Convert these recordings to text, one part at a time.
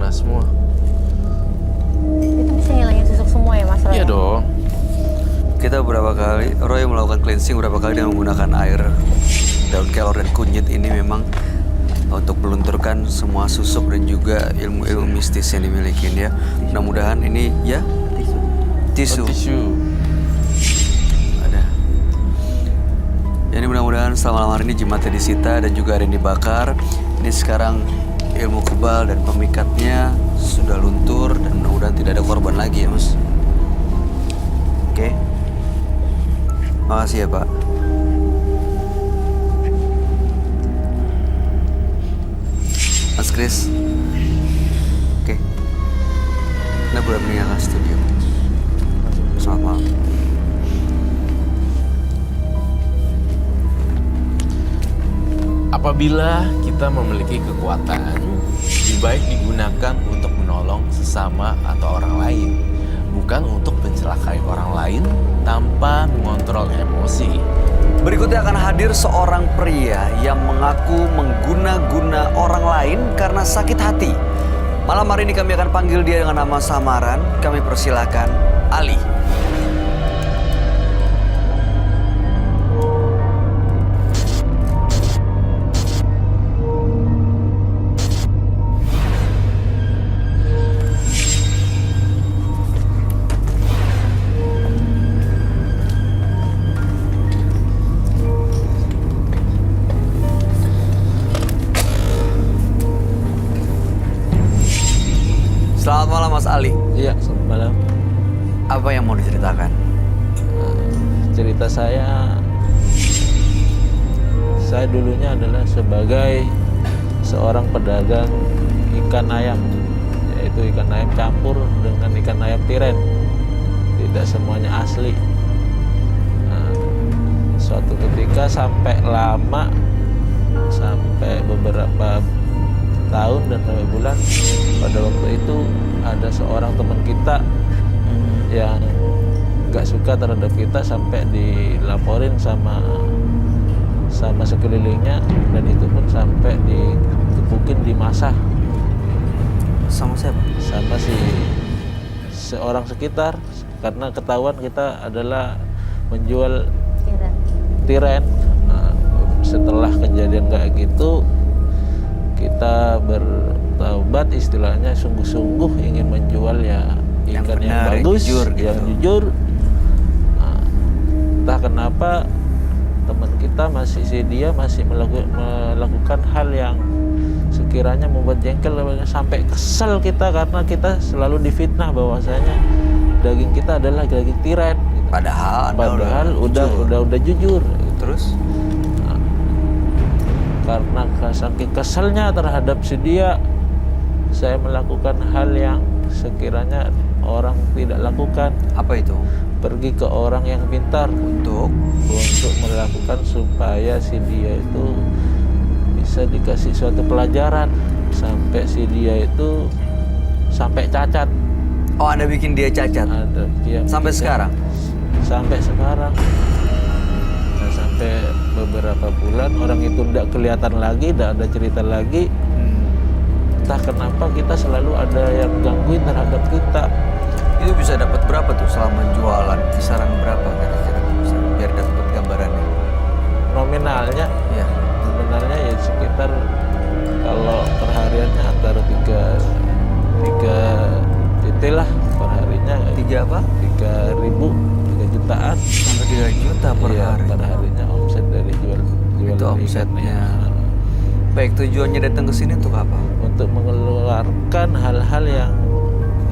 panas semua. Itu bisa ngilangin susuk semua ya Mas Roy? Iya dong. Kita Roy melakukan cleansing beberapa kali dengan menggunakan air daun kelor dan kunyit ini memang untuk melunturkan semua susuk dan juga ilmu-ilmu mistis yang dimiliki ya. Mudah-mudahan ini ya tisu. Tisu. Ada. Jadi mudah-mudahan setelah malam hari ini jimatnya disita dan juga ada yang dibakar. Ini sekarang ilmu kebal dan pemikatnya sudah luntur dan mudah-mudahan tidak ada korban lagi ya Mas. Oke. Makasih ya Pak. Mas Chris. Oke. Anda boleh meninggalkan studio. Selamat malam. Apabila kita memiliki kekuatan, lebih baik digunakan untuk menolong sesama atau orang lain, bukan untuk mencelakai orang lain tanpa mengontrol emosi. Berikutnya akan hadir seorang pria yang mengaku mengguna-guna orang lain karena sakit hati. Malam hari ini kami akan panggil dia dengan nama samaran. Kami persilakan Ali. Selamat malam Mas Ali. Iya, selamat malam. Apa yang mau diceritakan? Cerita saya dulunya adalah sebagai seorang pedagang ikan ayam, yaitu ikan ayam campur dengan ikan ayam tiren. Tidak semuanya asli. Suatu ketika sampai beberapa tahun dan sampai bulan, pada waktu itu ada seorang teman kita yang nggak suka terhadap kita sampai dilaporin sama sekelilingnya, dan itu pun sampai dikepukin di masa Sama siapa? sama seorang sekitar, karena ketahuan kita adalah menjual tiren. Setelah kejadian kayak gitu, kita bertaubat, istilahnya sungguh-sungguh ingin menjual ya ikan yang bagus, yang jujur. Entah kenapa teman kita dia masih melakukan hal yang sekiranya membuat jengkel, sampai kesel kita karena kita selalu difitnah bahwasanya daging kita adalah daging tiren. Padahal udah jujur. Terus? Karena saking keselnya terhadap dia, saya melakukan hal yang sekiranya orang tidak lakukan. Apa itu? Pergi ke orang yang pintar untuk melakukan supaya dia itu bisa dikasih suatu pelajaran, sampai dia itu sampai cacat. Oh, Anda bikin dia cacat? Ada. Sampai sekarang? Sampai sekarang. Nah, sampai beberapa bulan orang itu tidak kelihatan lagi, tidak ada cerita lagi. Entah kenapa kita selalu ada yang gangguin terhadap kita. Itu bisa dapat berapa tuh selama jualan? Kisaran berapa kira-kira? Biar dapat gambarannya. Nominalnya Ya. ya sekitar, kalau perhariannya antara 3 titik lah perharinya. 3 apa? 3 jutaan Sampai 3 juta per hari. per harinya omset dari jual Itu omsetnya. Baik, tujuannya datang ke sini untuk apa? Untuk mengeluarkan hal-hal yang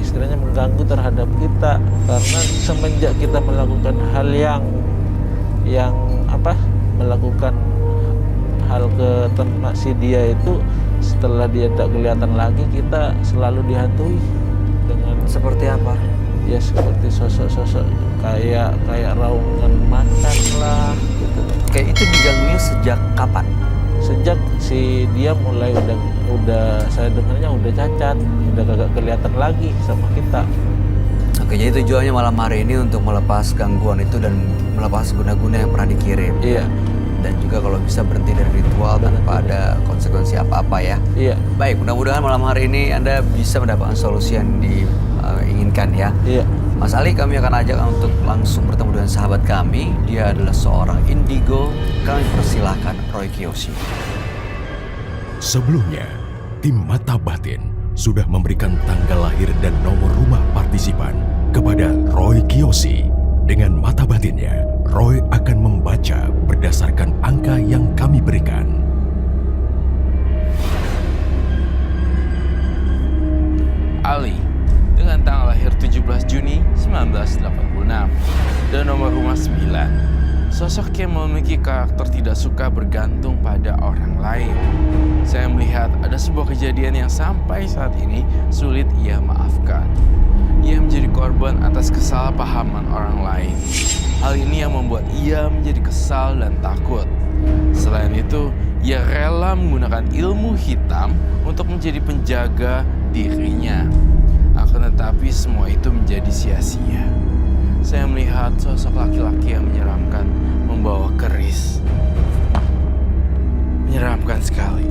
istilahnya mengganggu terhadap kita, karena semenjak kita melakukan hal yang melakukan hal ke tempat dia itu, setelah dia tak kelihatan lagi, kita selalu dihantui dengan Seperti apa? ya seperti sosok-sosok kayak raungan macan lah gitu. Kayak itu diganggunya sejak kapan? Sejak dia mulai udah saya dengarnya udah cacat, udah kagak kelihatan lagi sama kita. Oke, jadi tujuannya malam hari ini untuk melepas gangguan itu dan melepas guna-guna yang pernah dikirim. Iya. dan juga kalau bisa berhenti dari ritual tanpa ada konsekuensi apa-apa ya. Iya. Baik, mudah-mudahan malam hari ini Anda bisa mendapatkan solusi yang diinginkan ya. Iya. Mas Ali, kami akan ajak untuk langsung bertemu dengan sahabat kami. Dia adalah seorang indigo. Kami persilahkan Roy Kiyoshi. Sebelumnya, tim Mata Batin sudah memberikan tanggal lahir dan nomor rumah partisipan kepada Roy Kiyoshi. Dengan mata batinnya, Roy akan membaca berdasarkan angka yang kami berikan. Ali dengan tanggal lahir 17 Juni 1986 dan nomor rumah 9. Sosok yang memiliki karakter tidak suka bergantung pada orang lain. Saya melihat ada sebuah kejadian yang sampai saat ini sulit ia maafkan. Ia menjadi korban atas kesalahpahaman orang lain. Hal ini yang membuat ia menjadi kesal dan takut. Selain itu, ia rela menggunakan ilmu hitam untuk menjadi penjaga dirinya. Akan tetapi semua itu menjadi sia-sia. Saya melihat sosok laki-laki yang menyeramkan membawa keris. Menyeramkan sekali.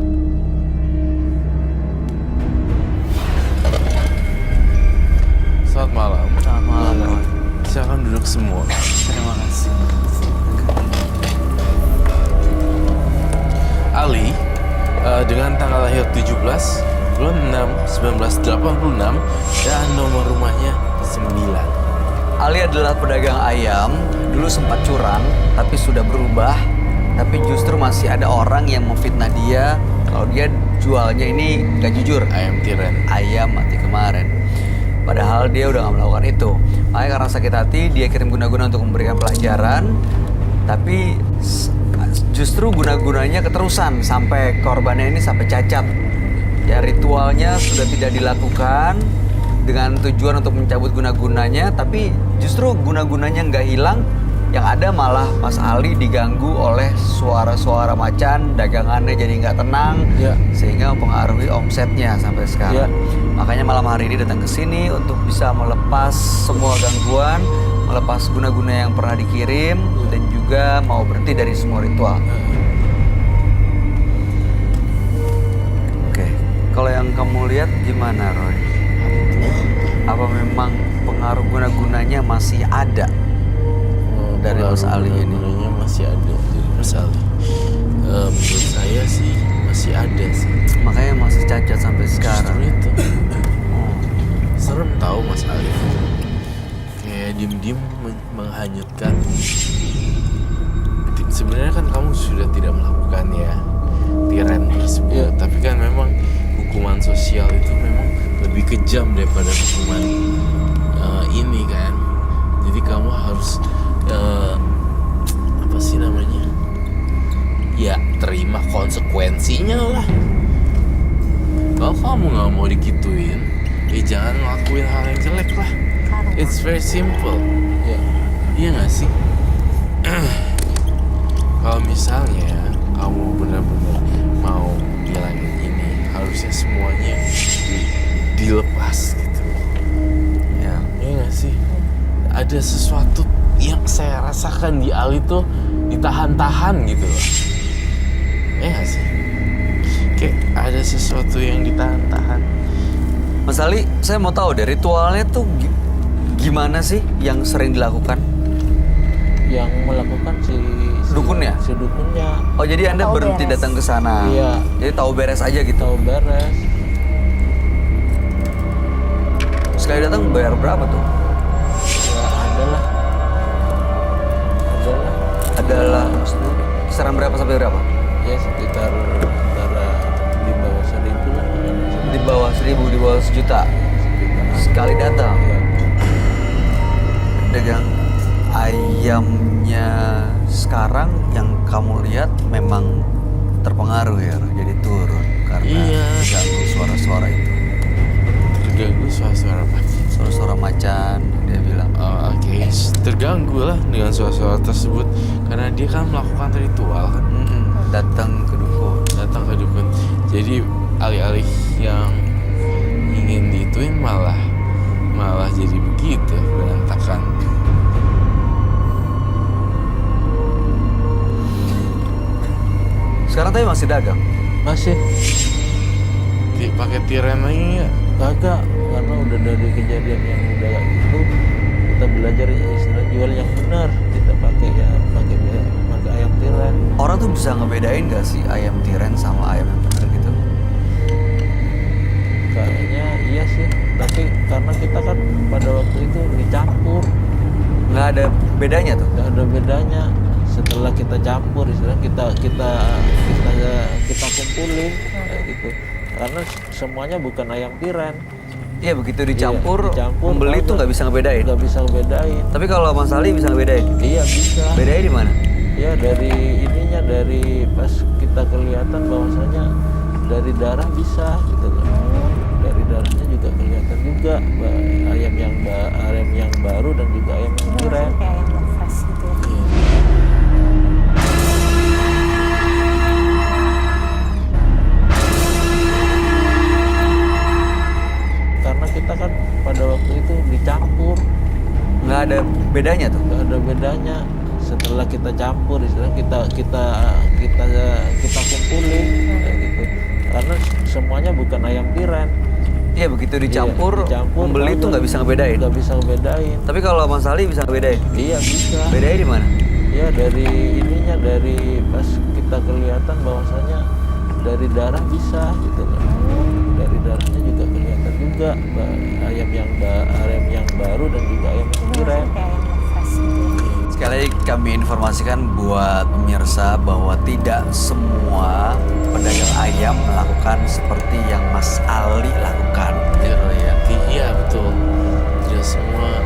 Selamat malam. Selamat malam, Roy. Silakan duduk semua. Terima kasih. Ali dengan tanggal lahir 17 bulan 6 1986 dan nomor rumahnya 9. Ali adalah pedagang ayam. Dulu sempat curang, tapi sudah berubah. Tapi justru masih ada orang yang memfitnah dia kalau dia jualnya ini gak jujur. Ayam tiren. Ayam mati kemarin. Padahal dia udah gak melakukan itu. Makanya karena sakit hati, dia kirim guna-guna untuk memberikan pelajaran. Tapi justru guna-gunanya keterusan sampai korbannya ini sampai cacat. Ya, ritualnya sudah tidak dilakukan dengan tujuan untuk mencabut guna-gunanya, tapi justru guna-gunanya nggak hilang. Yang ada malah Mas Ali diganggu oleh suara-suara macan, dagangannya jadi nggak tenang, Ya. sehingga mempengaruhi omsetnya sampai sekarang. Ya. Makanya malam hari ini datang ke sini untuk bisa melepas semua gangguan, melepas guna-guna yang pernah dikirim, dan juga mau berhenti dari semua ritual. Oke, kalau yang kamu lihat gimana, Roy? Apa memang pengaruh guna-gunanya masih ada dari Mas Ali ini? Gunanya masih ada dari Mas Ali. Menurut saya sih masih ada sih. Makanya masih cacat sampai sekarang. Justru itu. Serem tahu Mas Ali. Kayak diem-diem menghanyutkan. Sebenarnya kan kamu sudah tidak melakukan ya tiran tersebut. Iya. Tapi kan memang hukuman sosial itu memang lebih kejam daripada hukuman ini kan. Jadi kamu harus apa sih namanya? Ya terima konsekuensinya lah. Kalau kamu nggak mau digituin, ya jangan ngelakuin hal yang jelek lah. It's very simple. Iya. Iya nggak sih? Kalau misalnya kamu benar-benar mau ngilangin ini, harusnya semuanya dilepas gitu. Ya. Iya nggak sih? Ada sesuatu yang saya rasakan di Ali tuh ditahan-tahan gitu loh. Iya nggak sih? Kayak ada sesuatu yang ditahan-tahan. Mas Ali, saya mau tahu deh ritualnya tuh gimana sih yang sering dilakukan? Yang melakukan si Dukunnya? Si dukunnya Oh, jadi Anda Tahu berhenti beres. datang ke sana. Iya. Jadi tahu beres aja gitu. tahu beres. Sekali datang bayar berapa tuh? Ya adalah. Adalah kisaran berapa sampai berapa? Ya sekitar antara di bawah 1.000 lah. Di bawah 1.000, di bawah 1 juta. Sekali datang. Ya. Dagang ayamnya sekarang yang kamu lihat memang terpengaruh ya, jadi turun karena Iya. diganggu suara-suara itu. Terganggu suara-suara apa? Suara-suara macan, dia bilang. Oh, oke. Terganggu lah dengan suara-suara tersebut karena dia kan melakukan ritual kan. Datang ke dukun. Datang ke dukun. Jadi alih-alih yang ingin diituin malah jadi begitu berantakan. Sekarang tapi masih dagang. Masih Pakai tiren lagi nggak? kagak, karena udah dari kejadian yang udah kayak gitu kita belajar istilah jual yang benar, tidak pakai ayam tiren. Orang tuh bisa ngebedain gak sih ayam tiren sama ayam yang bener gitu? Kayaknya iya sih, tapi karena kita kan pada waktu itu dicampur, Nggak ada bedanya tuh? nggak ada bedanya. Setelah kita campur, istilah kita kumpulin kayak gitu. Karena semuanya bukan ayam tiren. Iya, begitu dicampur, Iya, dicampur, pembeli tuh nggak bisa ngebedain. Nggak bisa ngebedain. Tapi kalau Mas Ali bisa ngebedain. Iya bisa. Bedain di mana? Ya dari ininya, dari pas kita kelihatan bahwasanya dari darah bisa gitu kan. Dari darahnya juga kelihatan juga ayam yang baru dan juga ayam yang tiren. Kayak ayam yang fresh gitu ya. Karena kita kan pada waktu itu dicampur, Nggak ada bedanya tuh? nggak ada bedanya. Setelah kita campur, istilah kita kumpulin kayak gitu. Karena semuanya bukan ayam tiren. Iya, begitu dicampur, Iya, dicampur, pembeli tuh nggak bisa ngebedain. Nggak bisa ngebedain. Tapi kalau Mas Ali bisa ngebedain. Iya bisa. Bedain di mana? Ya dari ininya, dari pas kita kelihatan bahwasanya dari darah bisa gitu kan. Dari darahnya juga kelihatan juga ayam yang baru dan juga ayam yang tiren. Kayak ayam yang fresh gitu ya. Sekali lagi kami informasikan buat pemirsa bahwa tidak semua pedagang ayam melakukan seperti yang Mas Ali lakukan. Iya betul. Tidak semua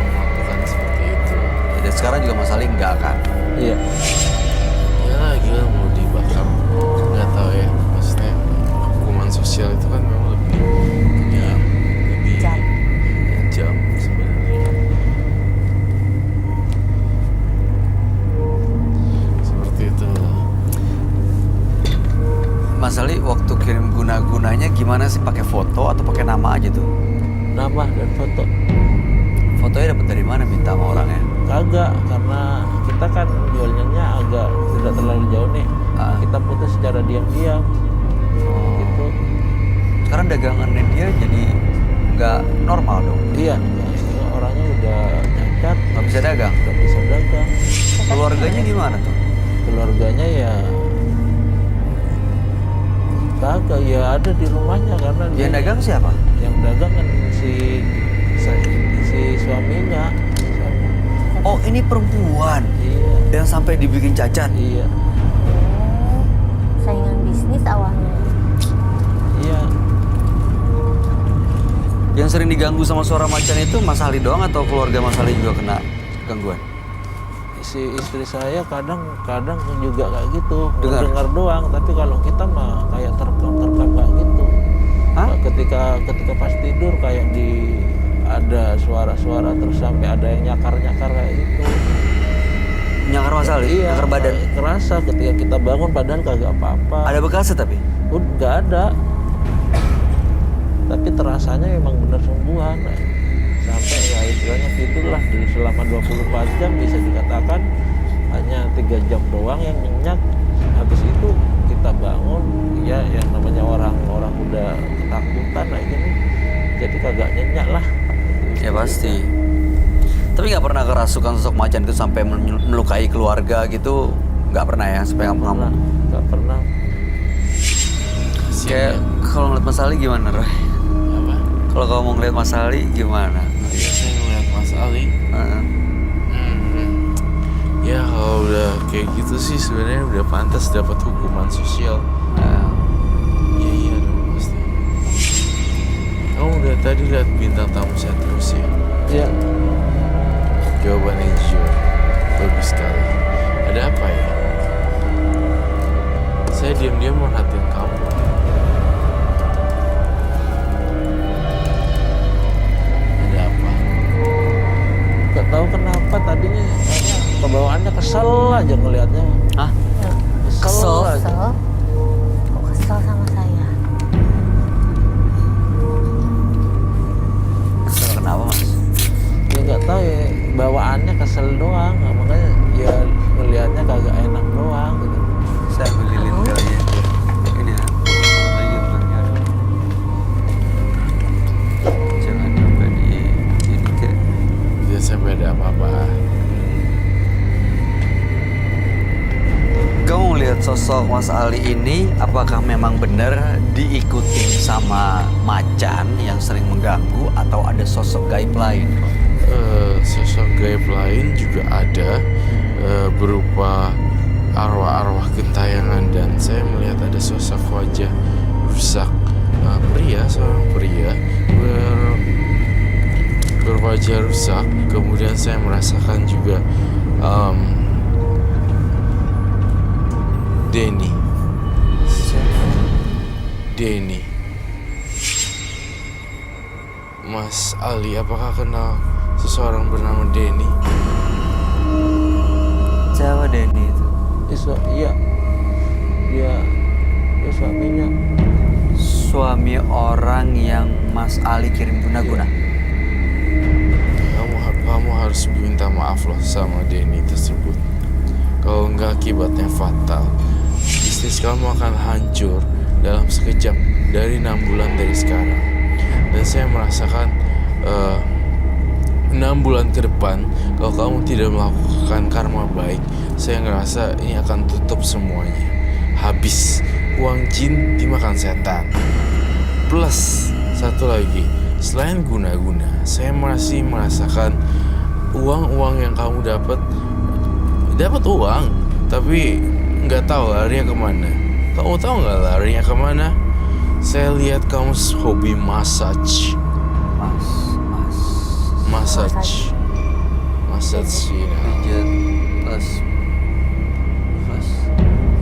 melakukan seperti itu. Dan sekarang juga Mas Ali enggak kan? Iya. Ya lah, gila mau dibakar. Nggak tahu ya. Maksudnya hukuman sosial itu kan memang lebih Jam. jam sebenarnya. Seperti itu. Mas Ali waktu kirim guna-gunanya gimana sih? Pakai foto atau pakai nama aja tuh? Nama dan foto. Fotonya dapat dari mana, minta sama orangnya? Kagak, karena kita kan jualnya agak tidak terlalu jauh nih. Ah. Kita putus secara diam-diam gitu. Sekarang dagangannya dia jadi nggak normal dong. Iya, ya, orangnya udah cacat, Nggak bisa dagang. nggak bisa dagang. Keluarganya gimana tuh? Keluarganya ya kagak, ya ada di rumahnya karena Yang dagang siapa? yang dagang kan si suaminya. Oh, ini perempuan Iya, yang sampai dibikin cacat. iya, Oh, saingan bisnis awalnya. iya. Yang sering diganggu sama suara macan itu Mas Ali doang atau keluarga Mas Ali juga kena gangguan? Si istri saya kadang juga kayak gitu, Dengar? dengar doang, tapi kalau kita mah kayak terekam kayak gitu. Hah? Ketika pas tidur kayak ada suara-suara terus sampai ada yang nyakar kayak gitu. Nyakar Mas Ali? Iya, Nyakar badan? kerasa ketika kita bangun padahal kagak apa-apa. Ada bekasnya tapi? Nggak ada. Tapi terasanya memang benar sembuhan. Sampai ya istilahnya tidurlah selama 24 jam bisa dikatakan hanya 3 jam doang yang nyenyak. Habis itu kita bangun, ya yang namanya orang udah ketakutan kayak gini, jadi kagak nyenyak lah. Ya pasti. Tapi nggak pernah kerasukan sosok macan itu sampai melukai keluarga gitu? Nggak pernah ya sampai kamu? Nggak pernah. Kayak kalau ngeliat Mas Ali gimana, Roy? Apa? Kalau kamu mau ngeliat Mas Ali gimana? Iya, saya ngeliat Mas Ali. Heeh. Ya kalau udah kayak gitu sih sebenarnya udah pantas dapat hukuman sosial. Nah, Iya dong pasti. Kamu udah tadi lihat bintang tamu saya terus ya? Ya, Jawabannya jujur. Bagus sekali. Ada apa ya? Saya diam-diam merhatiin kamu. Ada apa? nggak tahu kenapa tadinya kayaknya kebawaannya kesel aja ngelihatnya. hah? Kesel aja. Kesel? Kok kesel sama saya? Kesel kenapa, Mas? Ya nggak tahu ya, bawaannya kesel doang, makanya ya melihatnya kagak enak doang gitu. Saya ambil lilin melihat sosok Mas Ali ini, apakah memang benar diikutin sama macan yang sering mengganggu atau ada sosok gaib lain? Sosok gaib lain juga ada, berupa arwah-arwah gentayangan, dan saya melihat ada sosok wajah rusak, seorang pria berwajah rusak. Kemudian saya merasakan juga Denny. Mas Ali, apakah kenal seseorang bernama Denny? Siapa Denny itu? Iya, dia suaminya. Suami orang yang Mas Ali kirim guna-guna. Kamu harus minta maaf loh sama Denny tersebut. Kalau enggak, akibatnya fatal. Bisnis kamu akan hancur dalam sekejap dari 6 bulan dari sekarang. Dan saya merasakan 6 bulan ke depan, kalau kamu tidak melakukan karma baik, saya ngerasa ini akan tutup semuanya. Habis, uang jin dimakan setan. Plus, satu lagi, selain guna-guna, saya masih merasakan uang-uang yang kamu dapat uang, tapi nggak tahu larinya kemana. Kamu tahu nggak larinya kemana? Saya lihat kamu hobi massage. Massage. Pijat plus.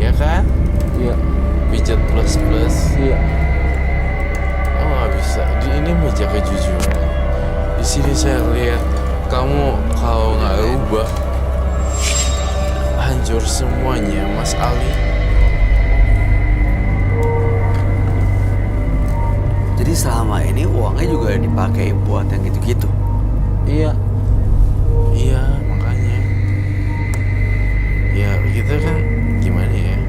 Ya kan? Iya. Pijat plus. Iya. Kamu nggak bisa. Ini meja kejujuran. Di sini saya lihat kamu kalau nggak rubah, hancur semuanya, Mas Ali. Jadi selama ini uangnya juga dipakai buat yang gitu-gitu. Iya. Iya, makanya. Ya, kita kan gimana ya?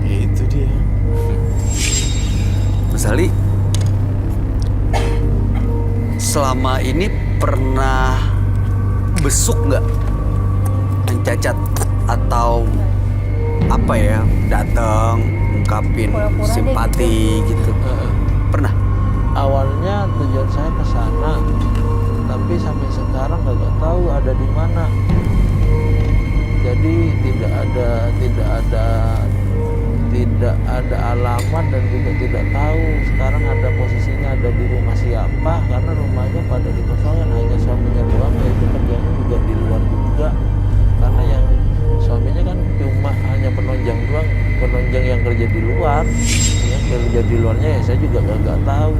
Ya itu dia. Mas Ali, selama ini pernah besuk nggak yang cacat atau apa ya, datang ungkapin Pura-pura deh simpati gitu? Pernah? Awalnya tujuan saya ke sana, tapi sampai sekarang nggak tahu ada di mana. Jadi tidak ada alamat dan juga tidak tahu sekarang ada posisinya ada di rumah siapa, karena rumahnya pada dikosongkan, hanya suaminya doang, yaitu kerjanya juga di luar juga, karena yang suaminya kan cuma hanya penunjang doang, penunjang yang kerja di luar. Yang kerja di luarnya ya saya juga nggak tahu.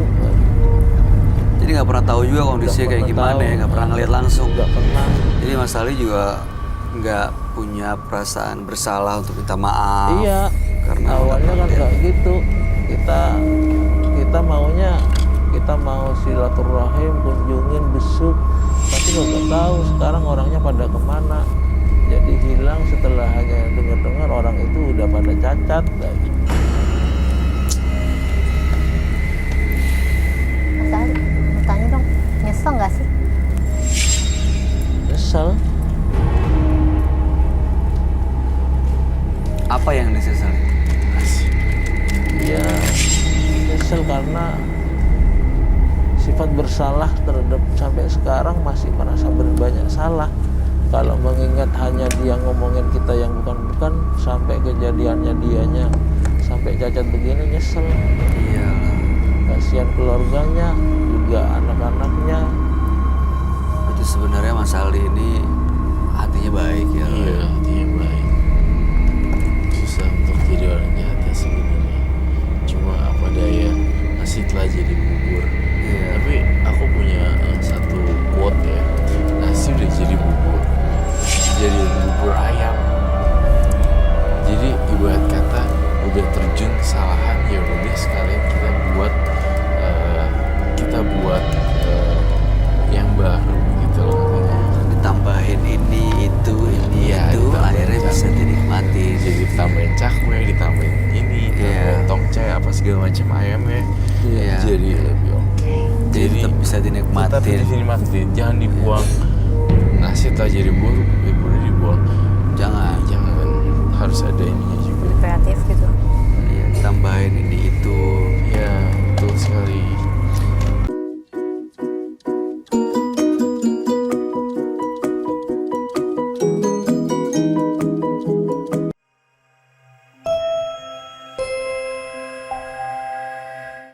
Jadi nggak pernah tahu juga kondisinya kayak gimana ya, nggak pernah ngeliat langsung. Nggak pernah. Jadi Mas Ali juga nggak punya perasaan bersalah untuk minta maaf. Iya. Karena awalnya kan nggak gitu. Kita maunya kita mau silaturahim, kunjungin, besuk, tapi nggak tahu sekarang orangnya pada kemana. Jadi hilang setelah hanya dengar orang itu udah pada cacat. Mas Ali, mau tanya dong, nyesel nggak sih? Nyesel. Apa yang disesali? Ya nyesel karena sifat bersalah terhadap sampai sekarang masih merasa berbanyak salah. Kalau mengingat hanya dia ngomongin kita yang bukan-bukan, sampai kejadiannya dianya sampai cacat begini, nyesel. Iya. Kasihan keluarganya, juga anak-anaknya. Itu sebenarnya Mas Ali ini hatinya baik ya. Iya, hatinya baik. Susah untuk jadi orang jahat ya sebenarnya. Cuma apa daya, nasi telah jadi bubur. Iya. Tapi aku punya satu quote ya. Nasi udah jadi bubur, jadi bubur ayam. Jadi ibarat kata udah terjun kesalahan, ya udah sekalian kita buat yang baru gitu loh, makanya. Ditambahin ini itu Iya, itu ditambahin akhirnya bisa cakwe. dinikmati. Jadi ditambahin cakwe, ditambahin ini, Iya. ditambahin tongcay, apa segala macam ayamnya. Iya. Jadi lebih oke. Jadi tetap bisa tetap dinikmatin. dinikmatin, jangan dibuang. Nasi tak jadi bubur dibuang. Jangan. Jangan, harus ada ininya juga. Diperhatiin